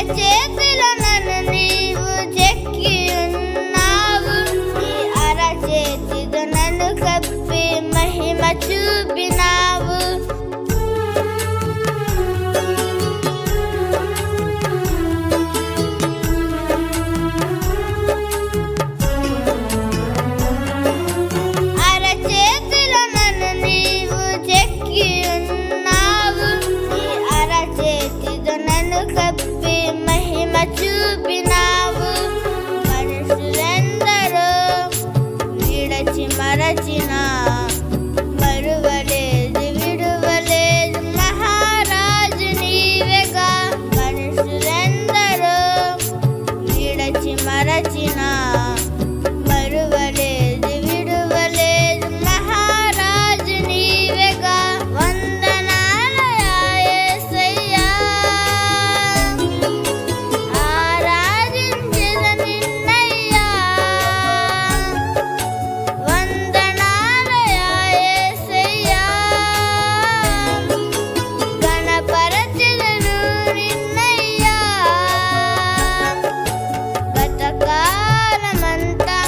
అరచేతిలో నన్ను నీవు చెక్కి ఉన్నావు, నీ అరచేతితో నన్ను కప్పి మహిమ చూపినావు. అరచేతిలో నన్ను నీవు చెక్కి ఉన్నావు, నీ అరచేతితో నన్ను కప్పి మహిమ చూపినావు. మనుషులెందరో విడచి మరచిన మరువలేదు విడువలేదు మహారాజు నీవేగా. మనుషులెందరో విడచి మరచిన మరువలేదు విడువలేదు మహారాజు నీవేగా. వందనాలయా యేసయ్యా, ఆరాధించెద నిన్నయ్యా. వందనాలయా యేసయ్యా, గణపరచెదను నిన్నయ్యా. గతకాలమంతా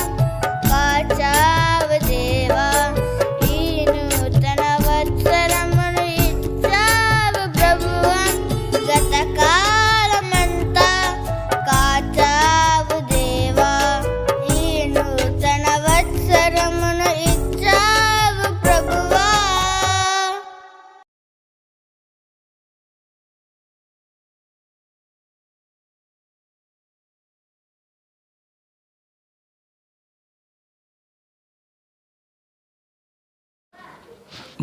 కాచావు దేవా, ఈ నూతన వత్సరమును ఇచ్చావు ప్రభువా. గతకాలమంతా కాచావు దేవా, ఈ నూతన వత్సరమును ఇచ్చావు ప్రభువా.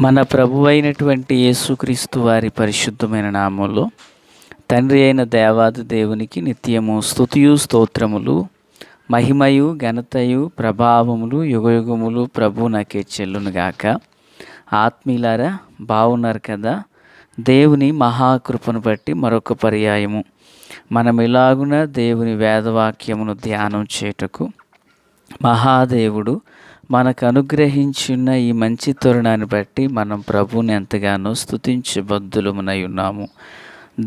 మన ప్రభువైనటువంటి యేసుక్రీస్తు వారి పరిశుద్ధమైన నామంలో తండ్రి అయిన దేవాది దేవునికి నిత్యము స్తుతియు స్తోత్రములు, మహిమయు ఘనతయు ప్రభావములు యుగయుగములు ప్రభు నాకే చెల్లునుగాక. ఆత్మీయులారా, బాగున్నారు కదా? దేవుని మహాకృపను బట్టి మరొక పర్యాయము మనం ఇలాగున దేవుని వేదవాక్యమును ధ్యానం చేయుటకు మహాదేవుడు మనకు అనుగ్రహించిన ఈ మంచి తరుణాన్ని బట్టి మనం ప్రభువుని ఎంతగానో స్తుతించబద్దులమునై ఉన్నాము.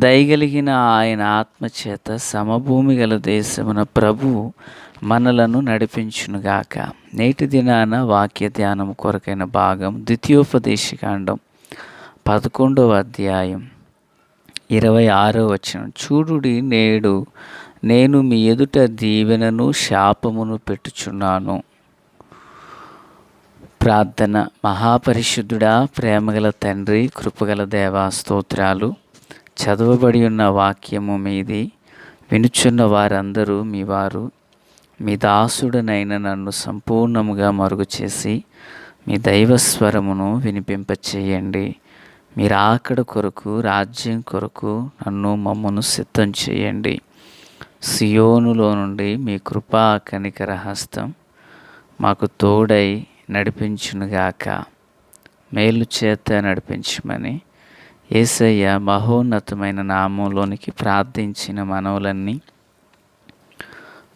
దయగలిగిన ఆయన ఆత్మచేత సమభూమి గల దేశమున ప్రభువు మనలను నడిపించునుగాక. నేటి దినాన వాక్య ధ్యానం కొరకైన భాగం ద్వితీయోపదేశకాండం 11వ అధ్యాయం 26వ వచనం. చూడుడి, నేడు నేను మీ ఎదుట దీవెనను శాపమును పెట్టుచున్నాను. ప్రార్థన. మహాపరిశుద్ధుడా, ప్రేమగల తండ్రి, కృపగల దేవా, స్తోత్రాలు. చదవబడి ఉన్న వాక్యము మీది, వినుచున్న వారందరూ మీ వారు. మీ దాసుడనైన నన్ను సంపూర్ణముగా మరుగు చేసి మీ దైవస్వరమును వినిపింపచేయండి. మీరు ఆకడ కొరకు, రాజ్యం కొరకు నన్ను మమ్మను సిద్ధం చేయండి. సియోనులో నుండి మీ కృపా కనికర హస్తం మాకు తోడై నడిపించునుగాక. మేలు చేత నడిపించమని యేసయ్య మహోన్నతమైన నామంలోనికి ప్రార్థించిన మనవులన్నీ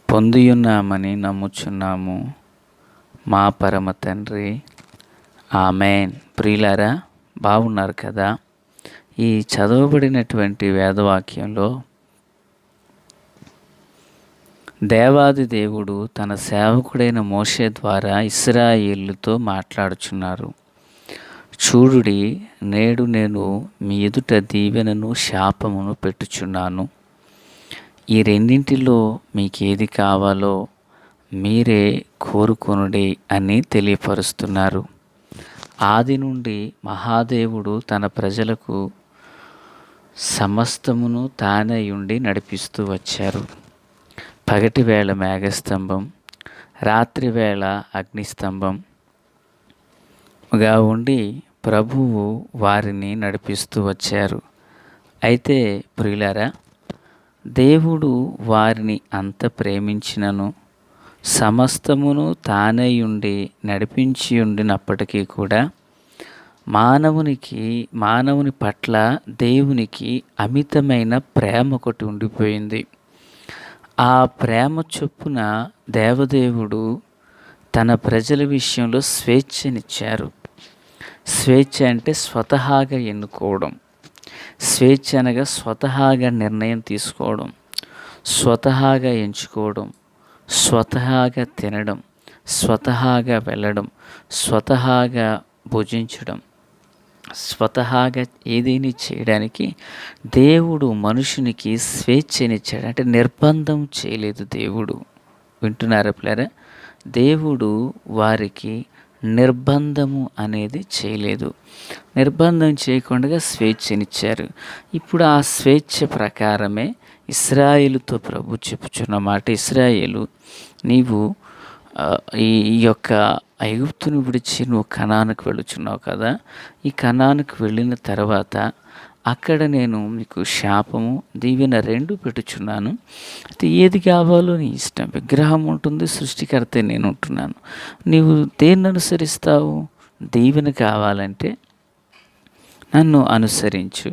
పొందియున్నామని నమ్ముచున్నాము మా పరమ తండ్రి. ఆమెన్. ప్రియులారా, బాగున్నారు కదా? ఈ చదవబడినటువంటి వేదవాక్యంలో దేవాది దేవుడు తన సేవకుడైన మోషే ద్వారా ఇశ్రాయేలుతో మాట్లాడుచున్నారు. చూడుడి, నేడు నేను మీ ఎదుట దీవెనను శాపమును పెట్టుచున్నాను. ఈ రెండింటిలో మీకేది కావాలో మీరే కోరుకొనుడి అని తెలియపరుస్తున్నారు. ఆది నుండి మహాదేవుడు తన ప్రజలకు సమస్తమును తానే ఉండి నడిపిస్తూ వచ్చారు. పగటి వేళ మేఘస్తంభం, రాత్రి వేళ అగ్నిస్తంభంగా ఉండి ప్రభువు వారిని నడిపిస్తూ వచ్చారు. అయితే ప్రియులారా, దేవుడు వారిని అంత ప్రేమించినను సమస్తమును తానే ఉండి నడిపించి ఉండినప్పటికీ కూడా మానవుని పట్ల దేవునికి అమితమైన ప్రేమ ఒకటి ఉండిపోయింది. ఆ ప్రేమ చొప్పున దేవదేవుడు తన ప్రజల విషయంలో స్వేచ్ఛనిచ్చారు. స్వేచ్ఛ అంటే స్వతహాగా ఎన్నుకోవడం, స్వేచ్ఛ అనగా స్వతహాగా నిర్ణయం తీసుకోవడం, స్వతహాగా ఎంచుకోవడం, స్వతహాగా తినడం, స్వతహాగా వెళ్ళడం, స్వతహాగా భుజించడం, స్వతహాగా ఏదైనా చేయడానికి దేవుడు మనుషునికి స్వేచ్ఛనిచ్చాడు. అంటే నిర్బంధం చేయలేదు దేవుడు. వింటున్నారా పిల్లరా? దేవుడు వారికి నిర్బంధము అనేది చేయలేదు. నిర్బంధం చేయకుండా స్వేచ్ఛనిచ్చారు. ఇప్పుడు ఆ స్వేచ్ఛ ప్రకారమే ఇశ్రాయేలుతో ప్రభు చెప్పుచున్న మాట, ఇశ్రాయేలు నీవు ఈ యొక్క ఐగుప్తుని విడిచి నువ్వు కనానుకు వెళుచున్నావు కదా, ఈ కనానుకు వెళ్ళిన తర్వాత అక్కడ నేను మీకు శాపము దీవెన 2 పెట్టుచున్నాను. అయితే ఏది కావాలో నీ ఇష్టం. విగ్రహం ఉంటుంది, సృష్టికర్తే నేను ఉంటున్నాను. నీవు దేన్ని అనుసరిస్తావు? దీవెన కావాలంటే నన్ను అనుసరించు,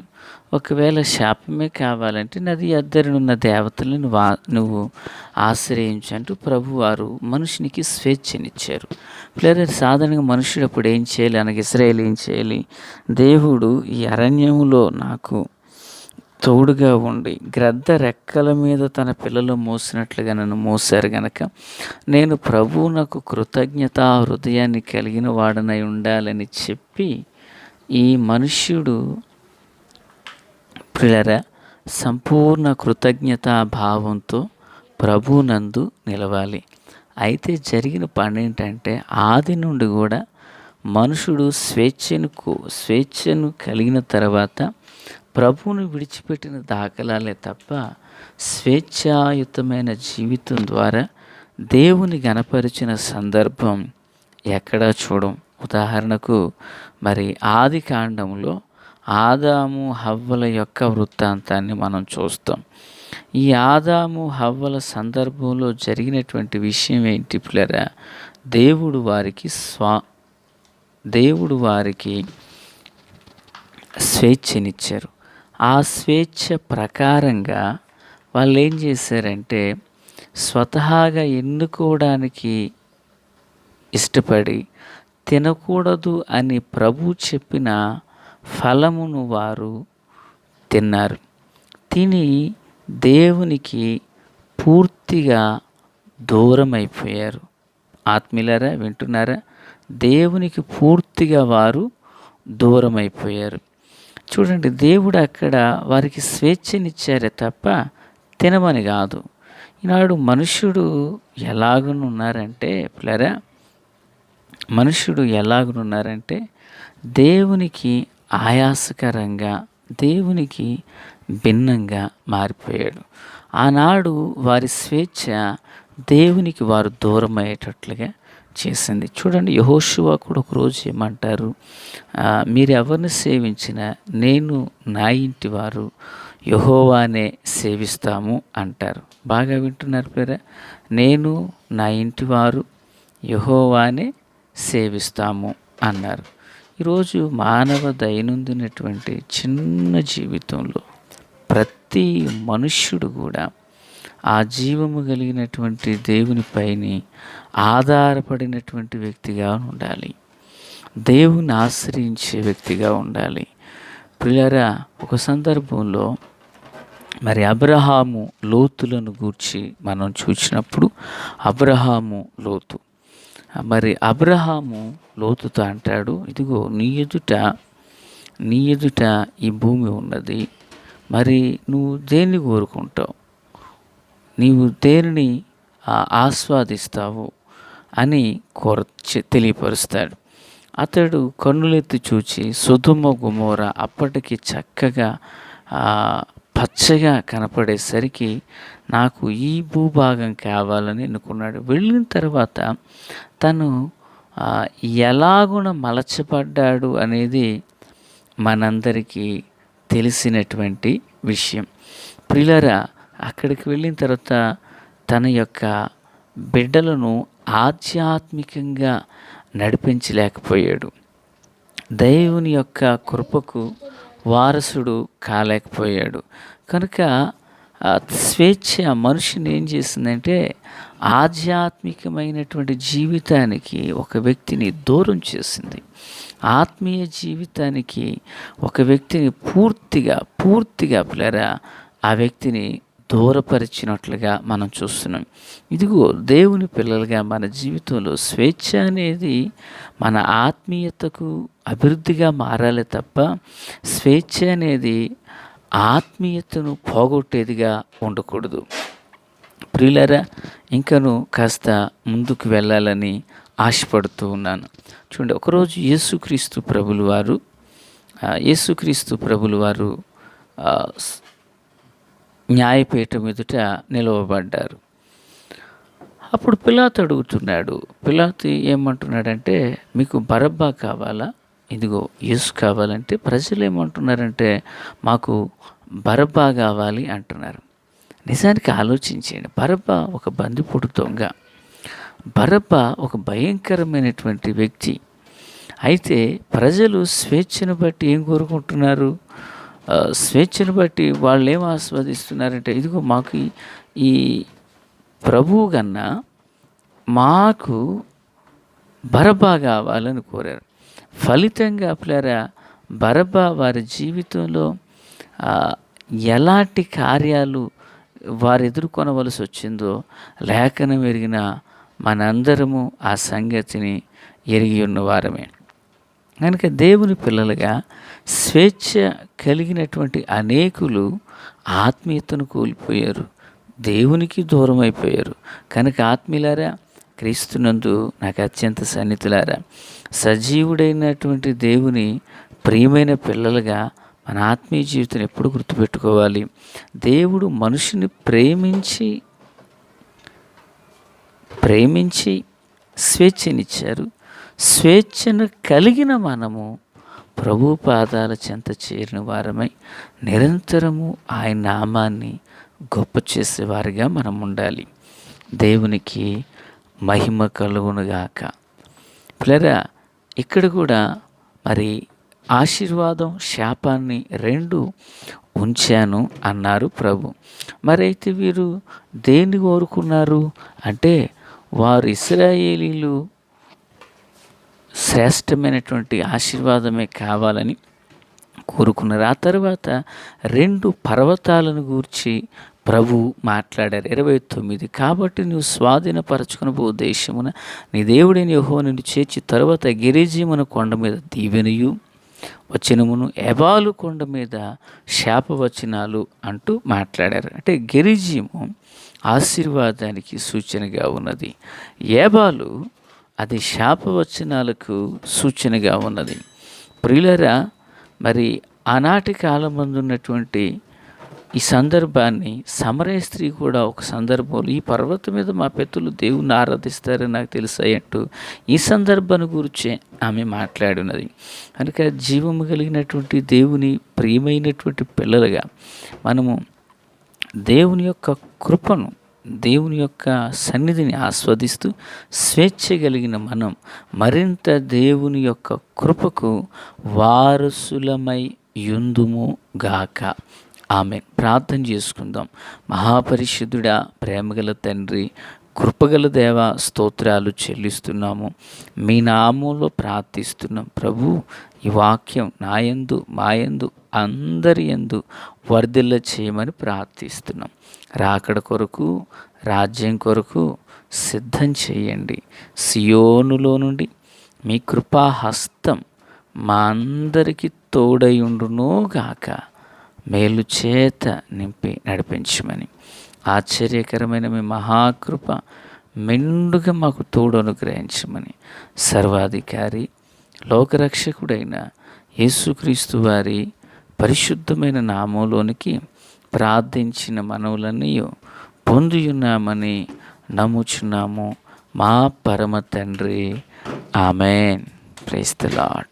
ఒకవేళ శాపమే కావాలంటే నది అద్దరినున్న దేవతలను నువ్వు ఆశ్రయించు అంటూ ప్రభువారు మనుషునికి స్వేచ్ఛనిచ్చారు. పిల్లలు, సాధారణంగా మనుషుడు అప్పుడు ఏం చేయాలి అనగా ఇశ్రాయేలు ఏం చేయాలి? దేవుడు ఈ అరణ్యములో నాకు తోడుగా ఉండి గ్రద్ద రెక్కల మీద తన పిల్లలు మోసినట్లుగా నన్ను మోసారు గనక నేను ప్రభువునకు కృతజ్ఞతా హృదయాన్ని కలిగిన వాడనై ఉండాలని చెప్పి ఈ మనుష్యుడు ప్రియులారా సంపూర్ణ కృతజ్ఞతా భావంతో ప్రభువునందు నిలవాలి. అయితే జరిగిన పని ఏంటంటే ఆది నుండి కూడా మనుషుడు స్వేచ్ఛను కలిగిన తర్వాత ప్రభువును విడిచిపెట్టిన దాఖలాలే తప్ప స్వేచ్ఛాయుతమైన జీవితం ద్వారా దేవుని గణపరిచిన సందర్భం ఎక్కడా చూడం. ఉదాహరణకు మరి ఆది కాండంలో ఆదాము హవ్వల యొక్క వృత్తాంతాన్ని మనం చూస్తాం. ఈ ఆదాము హవ్వల సందర్భంలో జరిగినటువంటి విషయం ఏంటి పిల్లరా? దేవుడు వారికి స్వేచ్ఛనిచ్చారు. ఆ స్వేచ్ఛ ప్రకారంగా వాళ్ళు ఏం చేశారంటే స్వతహాగా ఎన్నుకోవడానికి ఇష్టపడి తినకూడదు అని ప్రభు చెప్పిన ఫలమును వారు తిన్నారు. తిని దేవునికి పూర్తిగా దూరం అయిపోయారు. ఆత్మీయులారా, వింటున్నారా? దేవునికి పూర్తిగా వారు దూరం అయిపోయారు. చూడండి, దేవుడు అక్కడ వారికి స్వేచ్ఛనిచ్చారే తప్ప తినమని కాదు. ఈనాడు మనుష్యుడు ఎలాగనున్నారంటే పిల్లరా, మనుష్యుడు ఎలాగనున్నారంటే దేవునికి ఆయాసకరంగా, దేవునికి భిన్నంగా మారిపోయాడు. ఆనాడు వారి స్వేచ్ఛ దేవునికి వారు దూరం అయ్యేటట్లుగా చేసింది. చూడండి, యెహోషువ కూడా ఒకరోజు ఏమంటారు? మీరు ఎవరిని సేవించినా నేను నా ఇంటి వారు యెహోవానే సేవిస్తాము అంటారు. బాగా వింటున్నారు పేరా? నేను నా ఇంటి వారు యెహోవానే సేవిస్తాము అన్నారు. ఈరోజు మానవ దైనందినటువంటి చిన్న జీవితంలో ప్రతి మనుష్యుడు కూడా ఆ జీవము కలిగినటువంటి దేవునిపైని ఆధారపడినటువంటి వ్యక్తిగా ఉండాలి. దేవుని ఆశ్రయించే వ్యక్తిగా ఉండాలి. ప్రియులారా, ఒక సందర్భంలో మరి అబ్రహాము లోతులను గూర్చి మనం చూసినప్పుడు అబ్రహాము లోతుతో అంటాడు, ఇదిగో నీ ఎదుట ఈ భూమి ఉన్నది, మరి నువ్వు దేన్ని కోరుకుంటావు, నీవు దేనిని ఆస్వాదిస్తావు అని తెలియపరుస్తాడు. అతడు కన్నులెత్తి చూచి సొదొమ గొమొర్రా అప్పటికి చక్కగా పచ్చగా కనపడేసరికి నాకు ఈ భూభాగం కావాలని అనుకున్నాడు. వెళ్ళిన తర్వాత తను ఎలాగున మలచబడ్డాడు అనేది మనందరికీ తెలిసినటువంటి విషయం. ప్రియులారా, అక్కడికి వెళ్ళిన తర్వాత తన యొక్క బిడ్డలను ఆధ్యాత్మికంగా నడిపించలేకపోయాడు. దేవుని యొక్క కృపకు వారసుడు కాలేకపోయాడు. కనుక స్వేచ్ఛ మనిషిని ఏం చేసిందంటే ఆధ్యాత్మికమైనటువంటి జీవితానికి ఒక వ్యక్తిని దూరం చేసింది. ఆత్మీయ జీవితానికి ఒక వ్యక్తిని పూర్తిగా పిల్లరా ఆ వ్యక్తిని దూరపరిచినట్లుగా మనం చూస్తున్నాం. ఇదిగో దేవుని పిల్లలుగా మన జీవితంలో స్వేచ్ఛ అనేది మన ఆత్మీయతకు అభివృద్ధిగా మారాలి తప్ప, స్వేచ్ఛ అనేది ఆత్మీయతను పోగొట్టేదిగా ఉండకూడదు. ప్రియులారా, ఇంకను కాస్త ముందుకు వెళ్ళాలని ఆశపడుతూ ఉన్నాను. చూడండి, ఒకరోజు యేసుక్రీస్తు ప్రభులు వారు న్యాయపీఠం ఎదుట నిలవబడ్డారు. అప్పుడు పిలాతు అడుగుతున్నాడు. పిలాతు ఏమంటున్నాడంటే, మీకు బరబ్బా కావాలా, ఇదిగో యేసు కావాలంటే ప్రజలు ఏమంటున్నారంటే, మాకు బరబ్బా కావాలి అంటున్నారు. నిజానికి ఆలోచించండి, బరబ్బా ఒక బందిపోటు దొంగ. బరబ్బా ఒక భయంకరమైనటువంటి వ్యక్తి. అయితే ప్రజలు స్వేచ్ఛను బట్టి ఏం కోరుకుంటున్నారు? స్వేచ్ఛను బట్టి వాళ్ళు ఏం ఆస్వాదిస్తున్నారంటే, ఇదిగో మాకు ఈ ప్రభువు కన్నా మాకు బరబ్బా కావాలని కోరారు. ఫలితంగా పిల్లరా, బరబ్బా వారి జీవితంలో ఎలాంటి కార్యాలు వారు ఎదుర్కొనవలసి వచ్చిందో లేఖనం ఎరిగిన మనందరము ఆ సంగతిని ఎరిగి ఉన్నవారమే. కనుక దేవుని పిల్లలుగా స్వేచ్ఛ కలిగినటువంటి అనేకులు ఆత్మీయతను కోల్పోయారు, దేవునికి దూరం అయిపోయారు. కనుక ఆత్మీయులారా, క్రీస్తునందు నాకు అత్యంత సన్నిహితులారా, సజీవుడైనటువంటి దేవుని ప్రియమైన పిల్లలుగా మన ఆత్మీయ జీవితం ఎప్పుడు గుర్తుపెట్టుకోవాలి. దేవుడు మనిషిని ప్రేమించి స్వేచ్ఛనిచ్చారు. స్వేచ్ఛను కలిగిన మనము ప్రభు పాదాల చెంత చేరిన వారమై నిరంతరము ఆయన నామాన్ని గొప్ప చేసేవారిగా మనం ఉండాలి. దేవునికి మహిమ కలుగునుగాక. పిల్లరా, ఇక్కడ కూడా మరి ఆశీర్వాదం శాపాన్ని రెండు ఉంచాను అన్నారు ప్రభు. మరైతే వీరు దేన్ని కోరుకున్నారు అంటే, వారు ఇశ్రాయేలీలు శ్రేష్టమైనటువంటి ఆశీర్వాదమే కావాలని కోరుకున్నారు. ఆ తర్వాత రెండు పర్వతాలను గూర్చి ప్రభు మాట్లాడారు. 29, కాబట్టి నువ్వు స్వాధీనపరచుకుని పో దేశమున నీ దేవుడైన యెహోవా నిన్ను చేర్చి తర్వాత గెరిజీమున కొండ మీద దీవెనయు వచనమును, ఎబాలు కొండ మీద శాపవచనాలు అంటూ మాట్లాడారు. అంటే గెరిజీము ఆశీర్వాదానికి సూచనగా ఉన్నది, ఏబాలు అది శాపవచనాలకు సూచనగా ఉన్నది. ప్రియులరా, మరి ఆనాటి కాలమందు ఉన్నటువంటి ఈ సందర్భాన్ని సమరయ స్త్రీ కూడా ఒక సందర్భంలో, ఈ పర్వతం మీద మా పెద్దలు దేవుణ్ణి ఆరాధిస్తారని నాకు తెలుసాయి అంటూ ఈ సందర్భాన్ని గురించి ఆమె మాట్లాడినది. కనుక జీవము కలిగినటువంటి దేవుని ప్రియమైనటువంటి పిల్లలుగా మనము దేవుని యొక్క కృపను, దేవుని యొక్క సన్నిధిని ఆస్వాదిస్తూ స్వేచ్ఛ కలిగిన మనం మరింత దేవుని యొక్క కృపకు వారసులమై యుందుము గాక. ఆమె ప్రార్థన చేసుకుందాం. మహాపరిశుద్ధుడా, ప్రేమగల తండ్రి, కృపగల దేవ, స్తోత్రాలు చెల్లిస్తున్నాము. మీ నామంలో ప్రార్థిస్తున్నాం ప్రభు. ఈ వాక్యం నాయందు మాయందు అందరి యందు వర్ధిల్ల చేయమని ప్రార్థిస్తున్నాం. రాకడ కొరకు, రాజ్యం కొరకు సిద్ధం చేయండి. సియోనులో నుండి మీ కృపా హస్తం మా అందరికీ తోడయుండునో గాక. మేలు చేత నింపి నడిపించమని, ఆశ్చర్యకరమైన మీ మహాకృప మెండుగా మాకు తోడు అనుగ్రహించమని, సర్వాధికారి లోకరక్షకుడైన యేసుక్రీస్తు వారి పరిశుద్ధమైన నామంలోనికి ప్రార్థించిన మనవులన్నీ పొందియున్నామని నమ్ముచున్నాము మా పరమ తండ్రి. ఆమెన్. Praise the lord.